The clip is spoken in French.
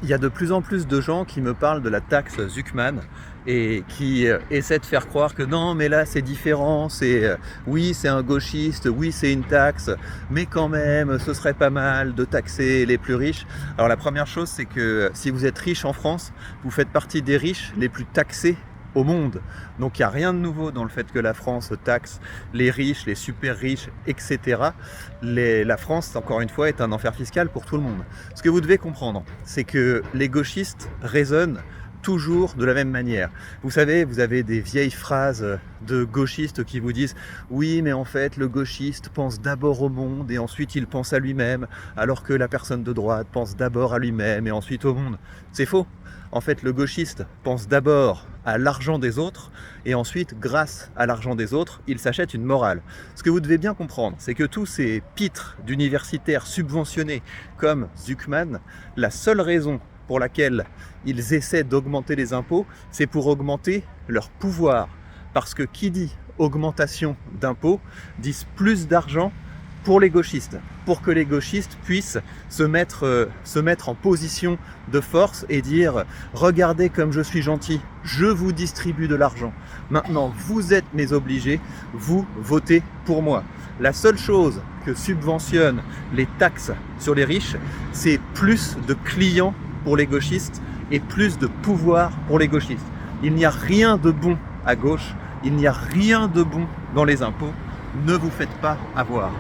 Il y a de plus en plus de gens qui me parlent de la taxe Zuckman et qui essaient de faire croire que non, mais là c'est différent, oui, c'est un gauchiste, oui, c'est une taxe, mais quand même, ce serait pas mal de taxer les plus riches. Alors la première chose, c'est que si vous êtes riche en France, vous faites partie des riches les plus taxés au monde. Donc il n'y a rien de nouveau dans le fait que la France taxe les riches, les super riches, etc. La France, encore une fois, est un enfer fiscal pour tout le monde. Ce que vous devez comprendre, c'est que les gauchistes raisonnent toujours de la même manière. Vous savez, vous avez des vieilles phrases de gauchistes qui vous disent « Oui, mais en fait, le gauchiste pense d'abord au monde et ensuite il pense à lui-même, alors que la personne de droite pense d'abord à lui-même et ensuite au monde. » C'est faux. En fait, le gauchiste pense d'abord à l'argent des autres et ensuite, grâce à l'argent des autres, il s'achète une morale. Ce que vous devez bien comprendre, c'est que tous ces pitres d'universitaires subventionnés comme Zuckman, la seule raison pour laquelle ils essaient d'augmenter les impôts, c'est pour augmenter leur pouvoir. Parce que qui dit augmentation d'impôts, dit plus d'argent pour les gauchistes, pour que les gauchistes puissent se mettre en position de force et dire « Regardez comme je suis gentil, je vous distribue de l'argent. Maintenant, vous êtes mes obligés, vous votez pour moi. » La seule chose que subventionnent les taxes sur les riches, c'est plus de clients pour les gauchistes et plus de pouvoir pour les gauchistes. Il n'y a rien de bon à gauche, il n'y a rien de bon dans les impôts. Ne vous faites pas avoir.